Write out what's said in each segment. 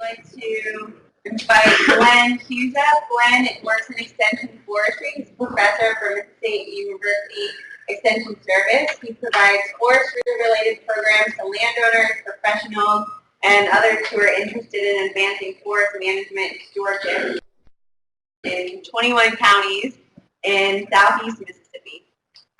like to invite Glenn Hughes up. Glenn works in Extension Forestry. He's a professor for Mississippi State University Extension Service. He provides forestry-related programs to landowners, professionals, and others who are interested in advancing forest management and stewardship in 21 counties in southeast Mississippi.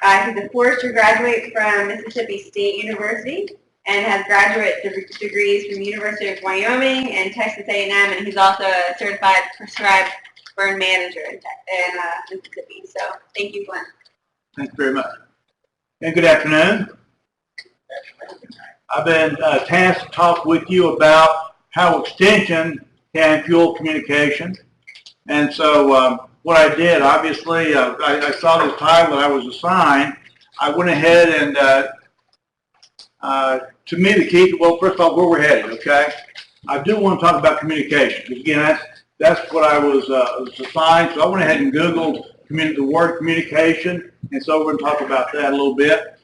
He's a forestry graduate from Mississippi State University and has graduate degrees from the University of Wyoming and Texas A&M, and he's also a certified prescribed burn manager in Mississippi. So thank you, Glenn. Thanks very much. And good afternoon. I've been tasked to talk with you about how extension can fuel communication. And so what I did, obviously, I saw this title that I was assigned. I went ahead and, to me, the key, well, first of all, where we're headed, okay? I do want to talk about communication. Again, that's what I was assigned. So I went ahead and Googled the word communication, and so we're going to talk about that a little bit.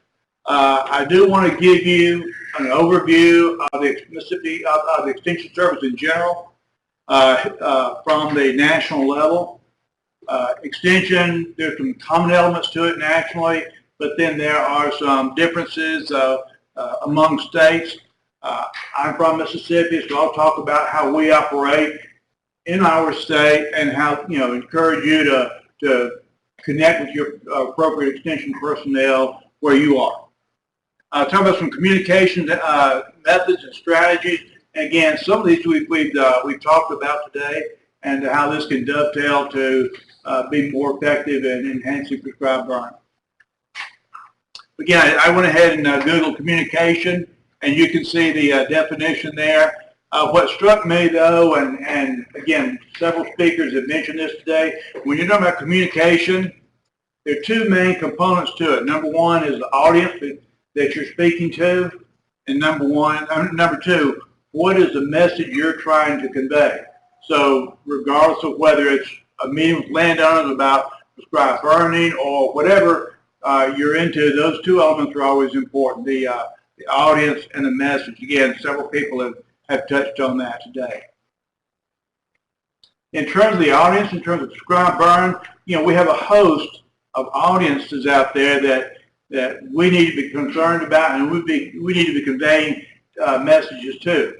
I do want to give you an overview of the Mississippi of the Extension Service in general from the national level. Extension, there's some common elements to it nationally, but then there are some differences among states. I'm from Mississippi, so I'll talk about how we operate in our state and how, encourage you to connect with your appropriate extension personnel where you are. Talk about some communication methods and strategies. And again, some of these we've talked about today, and how this can dovetail to be more effective in enhancing prescribed burn. Again, I went ahead and Googled communication, and you can see the definition there. What struck me, though, and again, several speakers have mentioned this today, when you're talking about communication, there are two main components to it. Number one is the audience that you're speaking to, and number two, what is the message you're trying to convey? So regardless of whether it's a meeting with landowners about prescribed burning or whatever you're into, those two elements are always important, the audience and the message. Again, several people have touched on that today. In terms of the audience, in terms of prescribed burn, we have a host of audiences out there that we need to be concerned about, and we need to be conveying messages to.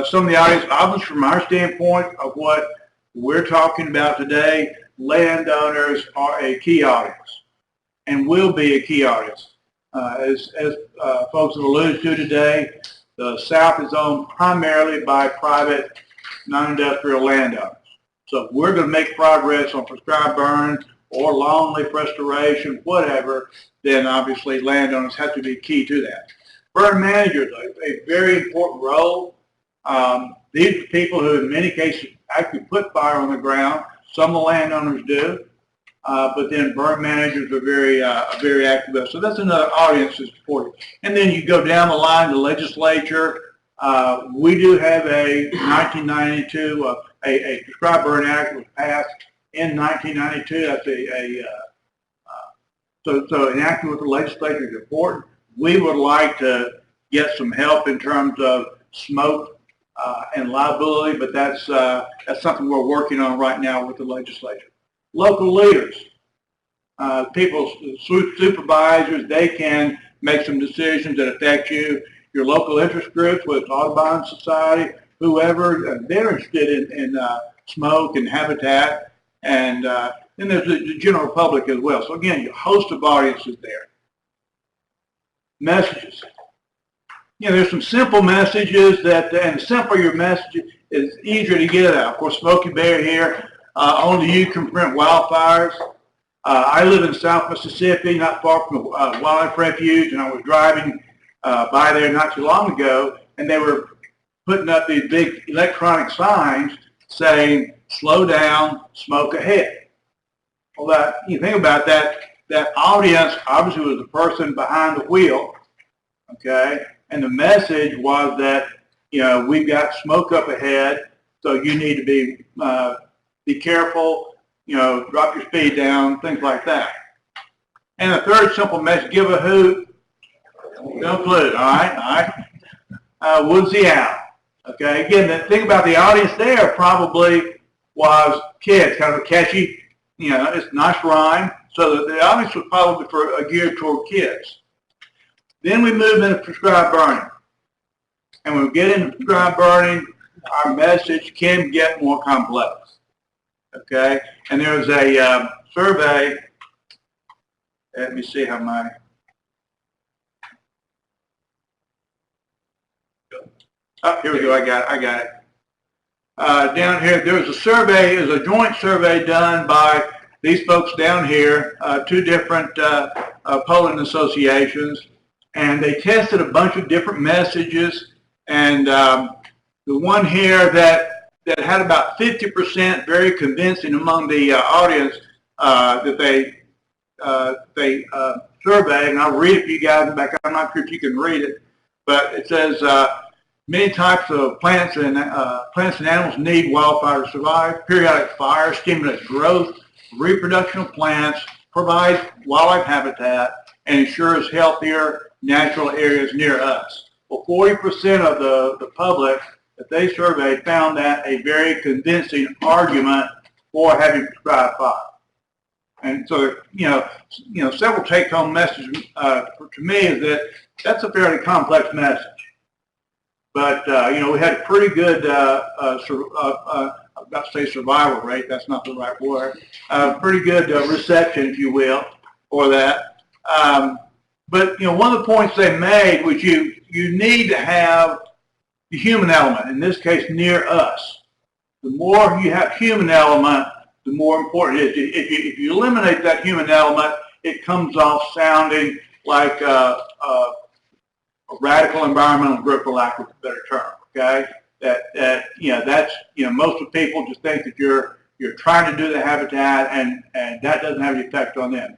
Some of the audience, obviously from our standpoint of what we're talking about today, landowners are a key audience and will be a key audience. As folks have alluded to today, the South is owned primarily by private non-industrial landowners. So if we're going to make progress on prescribed burn or long-leaf restoration, whatever, then obviously landowners have to be key to that. Burn managers, a very important role. These are people who in many cases actually put fire on the ground. Some of the landowners do, but then burn managers are very active. So that's another audience that's important. And then you go down the line, the legislature. We do have a 1992, a prescribed burn act was passed in 1992. That's so enacting with the legislature is important. We would like to get some help in terms of smoke and liability, but that's something we're working on right now with the legislature. Local leaders, people, supervisors, they can make some decisions that affect you. Your local interest groups, whether it's Audubon Society, whoever, they're interested in smoke and habitat, and then there's the general public as well. So again, a host of audiences there. Messages. There's some simple messages and the simpler your message is, easier to get out. Of course, Smoky Bear here, only you can prevent wildfires. I live in South Mississippi, not far from a wildlife refuge, and I was driving by there not too long ago, and they were putting up these big electronic signs saying, "Slow down, smoke ahead." Well, you think about that audience obviously was the person behind the wheel, okay? And the message was that, we've got smoke up ahead, so you need to be careful, drop your speed down, things like that. And the third simple message, give a hoot, no clue, all right? Woodsy owl. Okay, again, the thing about the audience there probably was kids, kind of a catchy, it's nice rhyme. So the audience was probably geared toward kids. Then we move into prescribed burning. And when we get into prescribed burning, our message can get more complex. Okay, and there was a survey. Let me see how my here we go. I got it. Down here, there was a survey. It was a joint survey done by these folks down here, two different polling associations, and they tested a bunch of different messages. And the one here that had about 50% very convincing among the audience that they surveyed, and I'll read it for you guys back. I'm not sure if you can read it, but it says. Many types of plants and animals need wildfire to survive. Periodic fire stimulates growth, reproduction of plants, provides wildlife habitat, and ensures healthier natural areas near us. Well, 40% of the public that they surveyed found that a very convincing argument for having prescribed fire. And so, several take-home messages to me is that that's a fairly complex message. But, we had a pretty good, I'm about to say survival rate, that's not the right word, pretty good reception, if you will, for that. But, one of the points they made was you need to have the human element, in this case, near us. The more you have human element, the more important it is. If you eliminate that human element, it comes off sounding like a radical environmental group, for lack of a better term. Okay, most of the people just think that you're trying to do the habitat, and that doesn't have any effect on them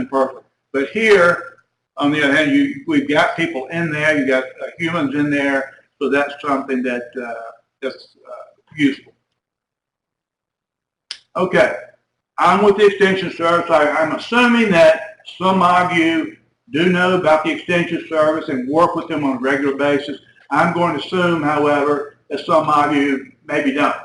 personally. But here, on the other hand, we've got people in there, you got humans in there, so that's something that's useful. Okay, I'm with the Extension Service. I'm assuming that some of you do know about the Extension Service and work with them on a regular basis. I'm going to assume, however, that some of you maybe don't.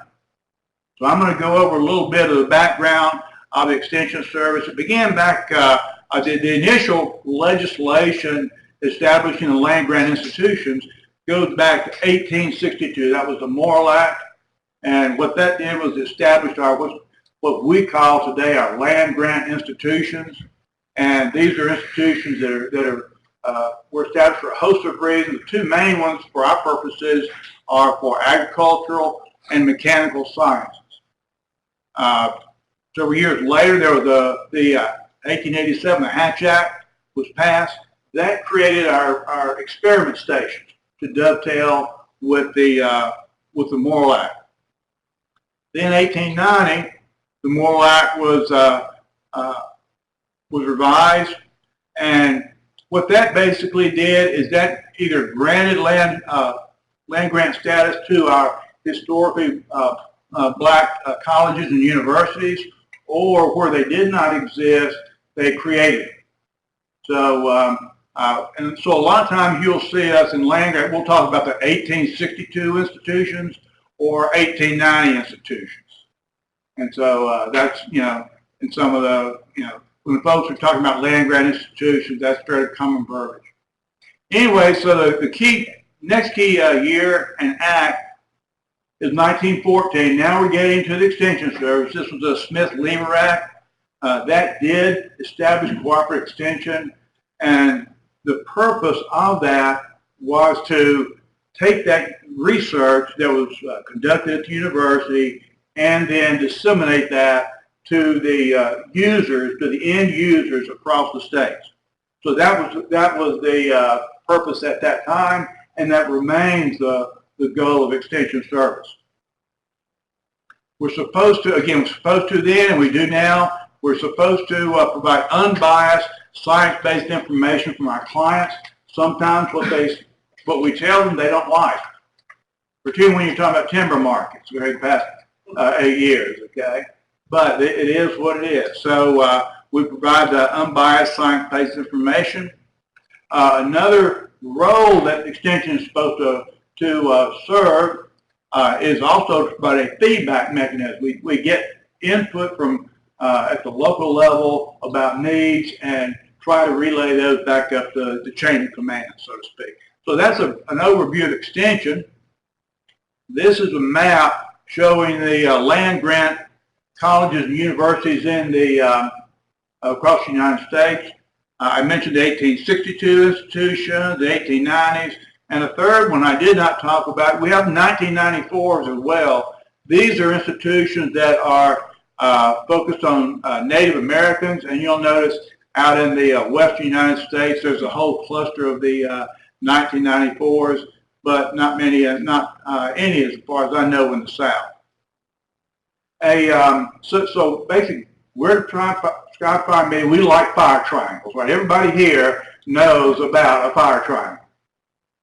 So I'm going to go over a little bit of the background of the Extension Service. It began back, the initial legislation establishing the land grant institutions goes back to 1862. That was the Morrill Act. And what that did was establish what we call today our land grant institutions. And these are institutions that were established for a host of reasons. The two main ones for our purposes are for agricultural and mechanical sciences. Several years later, there was the 1887, the Hatch Act was passed. That created our experiment stations to dovetail with the Morrill Act. Then in 1890, the Morrill Act was revised, and what that basically did is that either granted land grant status to our historically black colleges and universities, or where they did not exist, they created. So, and so a lot of times you'll see us in land grant, we'll talk about the 1862 institutions or 1890 institutions. And so that's, in some of the, when folks are talking about land grant institutions, that's very common verbiage. Anyway, so the next key year and act is 1914. Now we're getting to the Extension Service. This was the Smith-Lever Act. That did establish cooperative extension, and the purpose of that was to take that research that was conducted at the university and then disseminate that to the users, to the end users across the states. So that was the purpose at that time, and that remains the goal of Extension Service. We're supposed to, then, and we do now, we're supposed to provide unbiased, science-based information from our clients. Sometimes what we tell them they don't like, particularly when you're talking about timber markets over the past 8 years, okay? But it is what it is. So we provide unbiased, science-based information. Another role that Extension is supposed serve is also but a feedback mechanism. We get input from at the local level about needs and try to relay those back up the chain of command, so to speak. So that's an overview of extension. This is a map showing the land grant colleges and universities in the across the United States. I mentioned the 1862 institution, the 1890s, and the third one I did not talk about. We have 1994s as well. These are institutions that are focused on Native Americans, and you'll notice out in the western United States, there's a whole cluster of the 1994s, but not many, not any as far as I know in the South. So basically, we're trying Sky Fire Meeting. We like fire triangles, right? Everybody here knows about a fire triangle.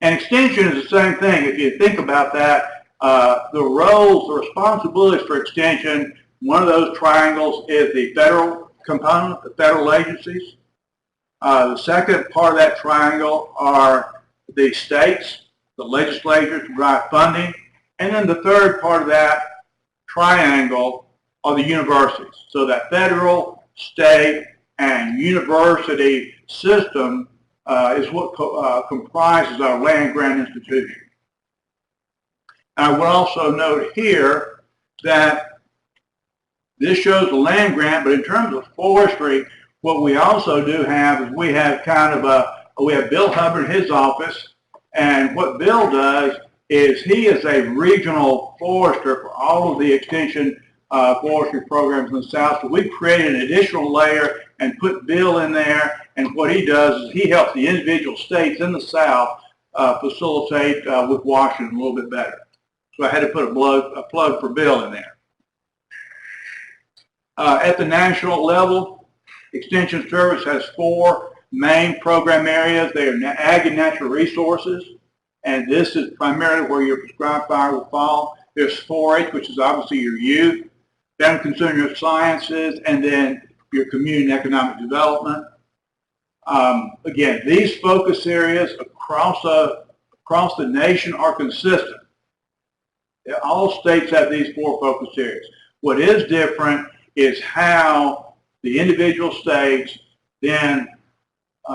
And extension is the same thing. If you think about that, the roles, the responsibilities for extension, one of those triangles is the federal component, the federal agencies. The second part of that triangle are the states, the legislatures to provide funding. And then the third part of that triangle are the universities. So that federal, state, and university system is what comprises our land grant institution. I would also note here that this shows the land grant, but in terms of forestry, what we also do have is we have kind of we have Bill Hubbard, his office, and what Bill does is he is a regional forester for all of the extension forestry programs in the South. So we created an additional layer and put Bill in there, and what he does is he helps the individual states in the South facilitate with Washington a little bit better. So I had to put a plug for Bill in there. At the national level, Extension Service has 4 main program areas. They are ag and natural resources, and this is primarily where your prescribed fire will fall. There's 4-H, which is obviously your youth, then consumer sciences, and then your community and economic development. Again, these focus areas across the nation are consistent. All states have these 4 focus areas. What is different is how the individual states then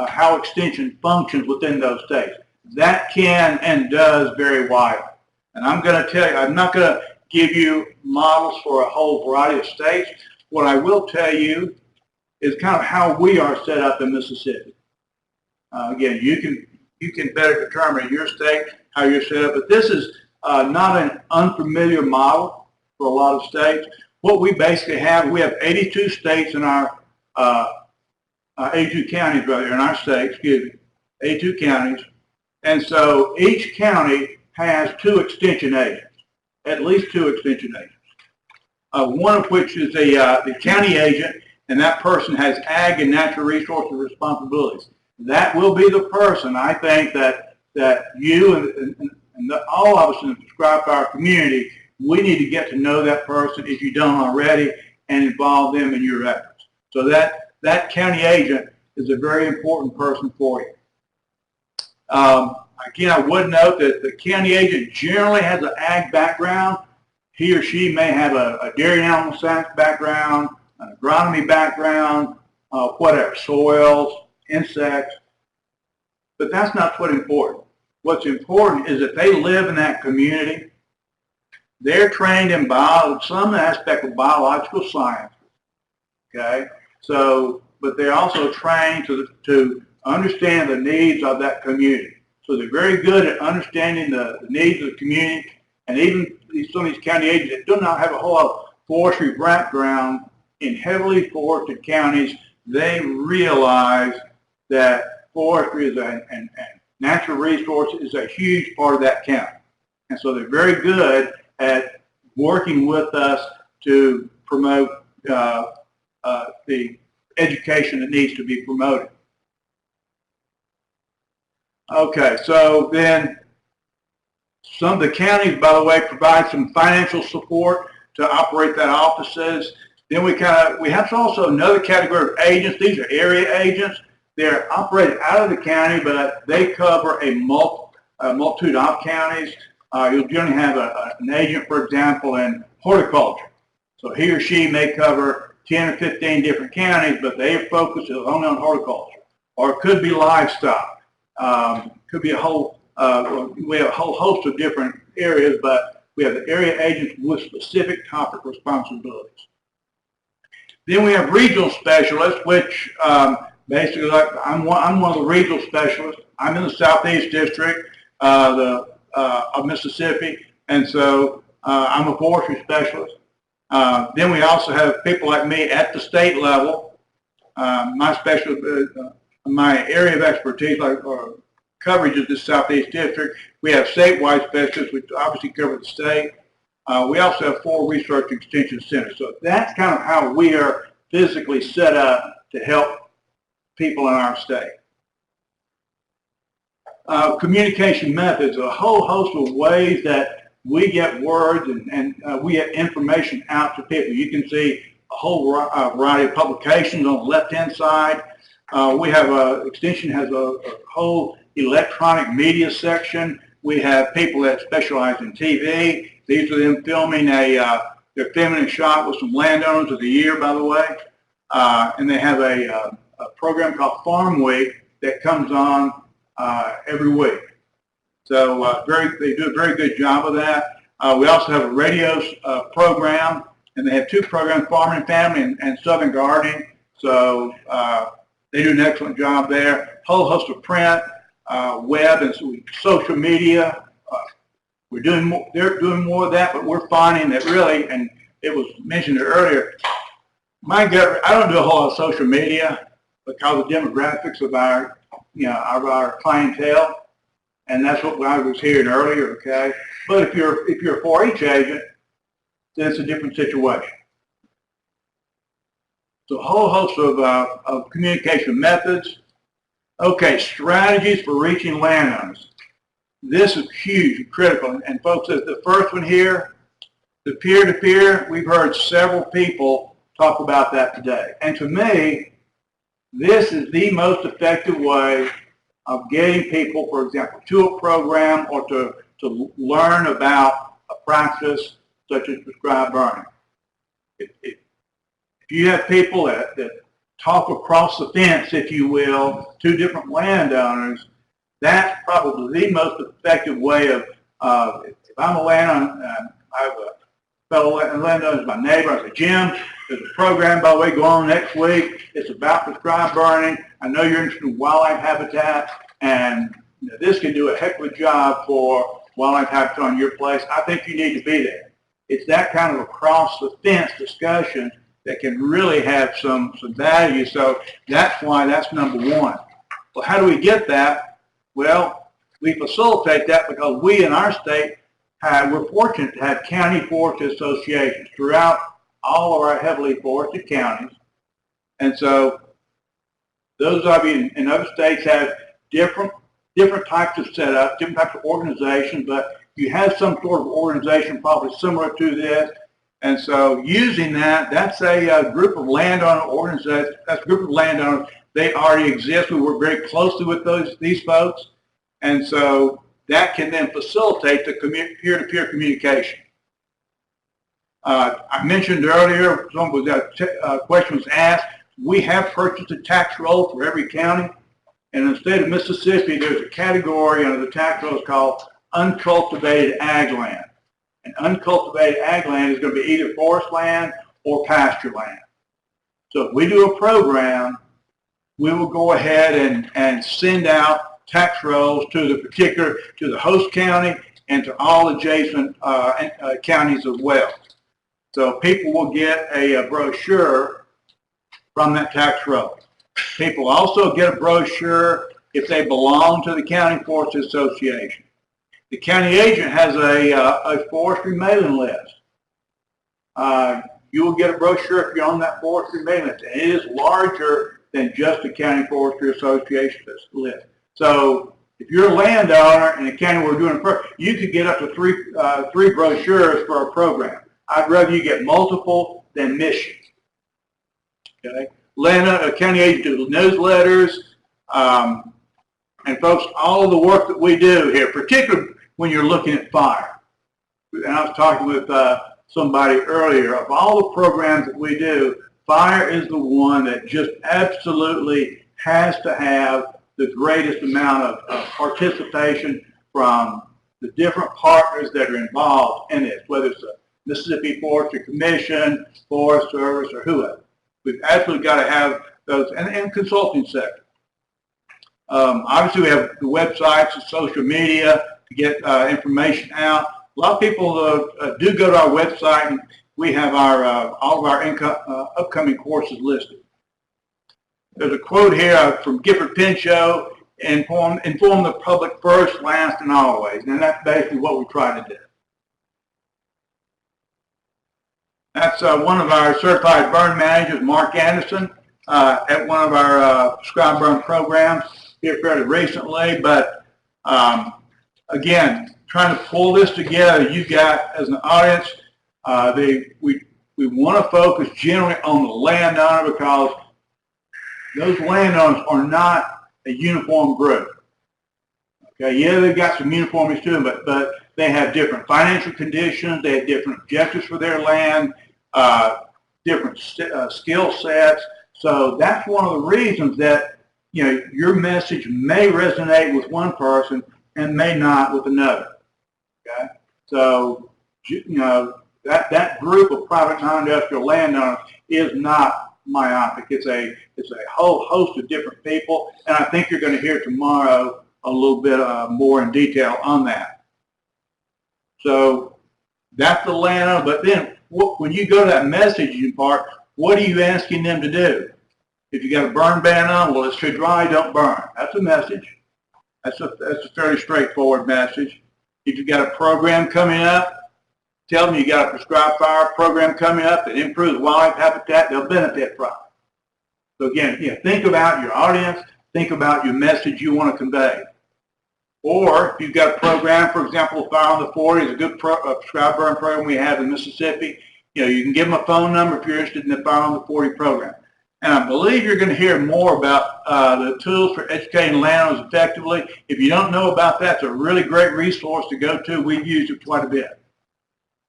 how extension functions within those states. That can and does vary widely. And I'm going to tell you, I'm not going to give you models for a whole variety of states. What I will tell you is kind of how we are set up in Mississippi. Again, you can better determine in your state how you're set up, but this is not an unfamiliar model for a lot of states. What we basically have, we have 82 states in our 82 counties rather in our state, 82 counties, and so each county has 2 extension agents, at least 2 extension agents. One of which is the county agent, and that person has ag and natural resources responsibilities. That will be the person, I think, that you and all of us in the prescribed fire community, we need to get to know that person if you don't already and involve them in your efforts. So that county agent is a very important person for you. Again, I would note that the county agent generally has an ag background. He or she may have a dairy and animal science background, an agronomy background, whatever, soils, insects. But that's not what's important. What's important is that they live in that community. They're trained in some aspect of biological science. Okay? So, but they're also trained to understand the needs of that community. So they're very good at understanding the needs of the community, and even some of these county agents that do not have a whole lot of forestry background in heavily forested counties, they realize that forestry is and natural resources is a huge part of that county. And so they're very good at working with us to promote the education that needs to be promoted. Okay, so then some of the counties, by the way, provide some financial support to operate that offices. Then we have also another category of agents. These are area agents. They're operated out of the county, but they cover a a multitude of counties. You'll generally have an agent, for example, in horticulture. So he or she may cover 10 or 15 different counties, but their focus is only on horticulture. Or it could be livestock. Could be a whole, we have a whole host of different areas, but we have the area agents with specific topic responsibilities. Then we have regional specialists, which basically, like I'm one of the regional specialists. I'm in the Southeast District of Mississippi, and so I'm a forestry specialist. Then we also have people like me at the state level. My area of expertise, or coverage is the Southeast District. We have statewide specialists, which obviously cover the state. We also have 4 research extension centers. So that's kind of how we are physically set up to help people in our state. Communication methods, a whole host of ways that we get words and we get information out to people. You can see a whole variety of publications on the left-hand side. We have Extension has a whole electronic media section. We have people that specialize in TV. These are them filming they're filming a shot with some landowners of the year, by the way. And they have a program called Farm Week that comes on every week. So they do a very good job of that. We also have a radio program, and they have 2 programs, Farming and Family and Southern Gardening. So they do an excellent job there. Whole host of print, web, and social media. They're doing more of that, but we're finding that really, and it was mentioned earlier, I don't do a whole lot of social media because of the demographics of our clientele, and that's what I was hearing earlier. Okay, but if you're a 4-H agent, then it's a different situation. So a whole host of communication methods. Okay, strategies for reaching landowners. This is huge and critical. And folks, the first one here, the peer-to-peer, we've heard several people talk about that today. And to me, this is the most effective way of getting people, for example, to a program or to learn about a practice such as prescribed burning. If you have people that talk across the fence, if you will, to different landowners, that's probably the most effective way of, if I'm a landowner, I have a fellow landowner, my neighbor, I say, Jim, there's a program, by the way, going on next week. It's about prescribed burning. I know you're interested in wildlife habitat, and this can do a heck of a job for wildlife habitat on your place. I think you need to be there. It's that kind of across the fence discussion that can really have some value. So that's why that's number 1. Well, how do we get that? Well, we facilitate that because we in our state we're fortunate to have county forest associations throughout all of our heavily forested counties. And so those of you in other states have different types of setup, different types of organizations, but you have some sort of organization probably similar to this. And so using that's a group of landowner organizations, that's a group of landowners. They already exist. We work very closely with these folks. And so that can then facilitate the peer-to-peer communication. I mentioned earlier, a question was asked, we have purchased a tax roll for every county. And in the state of Mississippi, there's a category under the tax roll called uncultivated ag land. And uncultivated ag land is going to be either forest land or pasture land. So if we do a program, we will go ahead and send out tax rolls to the host county and to all adjacent counties as well. So people will get a brochure from that tax roll. People also get a brochure if they belong to the County Forest Association. The county agent has a forestry mailing list. You will get a brochure if you're on that forestry mailing list. And it is larger than just the County Forestry Association list. So if you're a landowner in a county where we're doing a program, you could get up to three brochures for a program. I'd rather you get multiple than miss you. Okay? County agents do newsletters, And folks, all of the work that we do here, particularly when you're looking at fire, and I was talking with somebody earlier, of all the programs that we do, fire is the one that just absolutely has to have the greatest amount of participation from the different partners that are involved in this, whether it's the Mississippi Forestry Commission, Forest Service, or whoever. We've absolutely got to have those, and consulting sector. Obviously, we have the websites and social media to get information out. A lot of people do go to our website, and we have our all of our upcoming courses listed. There's a quote here from Gifford Pinchot: inform the public first, last, and always. And that's basically what we try to do. That's one of our certified burn managers, Mark Anderson, at one of our prescribed burn programs here fairly recently. But again, trying to pull this together, you've got, as an audience, we want to focus generally on the landowner, because those landowners are not a uniform group. Okay, yeah, they've got some uniformities to them, but they have different financial conditions, they have different objectives for their land, different skill sets. So that's one of the reasons that, you know, your message may resonate with one person and may not with another. Okay, so you know, that group of private non-industrial landowners is not myopic. It's a whole host of different people, and I think you're going to hear tomorrow a little bit more in detail on that. So that's the landowner. But then when you go to that messaging part, what are you asking them to do? If you got a burn ban on, well, it's too dry, don't burn. That's a message. That's a fairly straightforward message. If you got a program coming up, tell them you got a prescribed fire program coming up that improves wildlife habitat, they'll benefit from it. So again, you know, think about your audience, think about your message you want to convey. Or if you've got a program, for example, Fire on the 40 is a good prescribed burn program we have in Mississippi. You know, you can give them a phone number if you're interested in the Fire on the 40 program. And I believe you're going to hear more about the tools for educating landowners effectively. If you don't know about that, it's a really great resource to go to. We've used it quite a bit.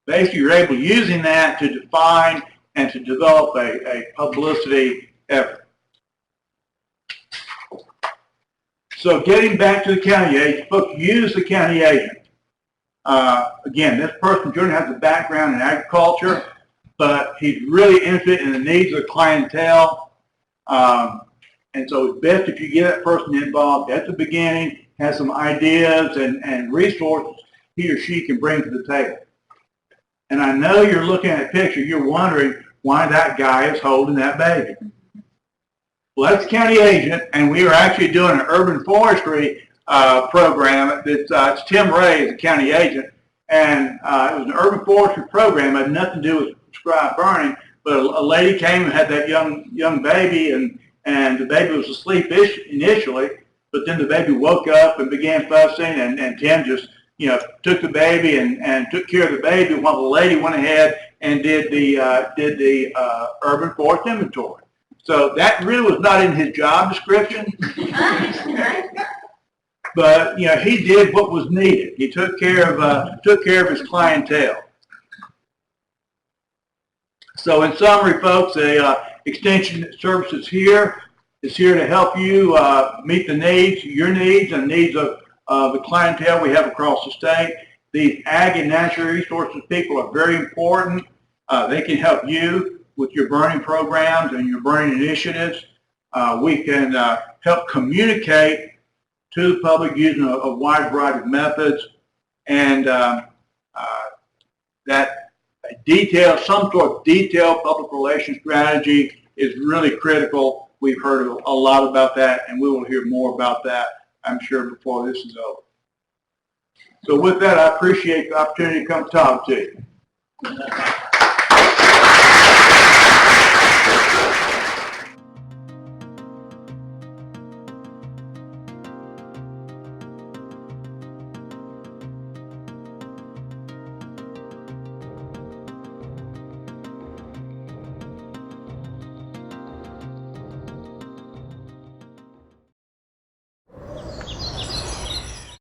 Basically, you're able using that to define and to develop a publicity effort. So getting back to the county agent, folks, use the county agent. Again, this person generally has a background in agriculture, but he's really interested in the needs of the clientele. And so it's best if you get that person involved at the beginning, has some ideas and resources he or she can bring to the table. And I know you're looking at a picture, you're wondering why that guy is holding that baby. Well, that's county agent, and we are actually doing an urban forestry program. It's Tim Ray is the county agent, and it was an urban forestry program. It had nothing to do with prescribed burning, but a lady came and had that young baby, and the baby was asleep initially, but then the baby woke up and began fussing, and Tim just, you know, took the baby and took care of the baby while the lady went ahead and did the urban forest inventory. So that really was not in his job description, but you know, he did what was needed. He took care of his clientele. So in summary, folks, Extension Services is here to help you meet the needs, your needs, and needs of the clientele we have across the state. These ag and natural resources people are very important. They can help you with your burning programs and your burning initiatives. We can help communicate to the public using a wide variety of methods, and some sort of detailed public relations strategy is really critical. We've heard a lot about that, and we will hear more about that, I'm sure, before this is over. So with that, I appreciate the opportunity to come talk to you.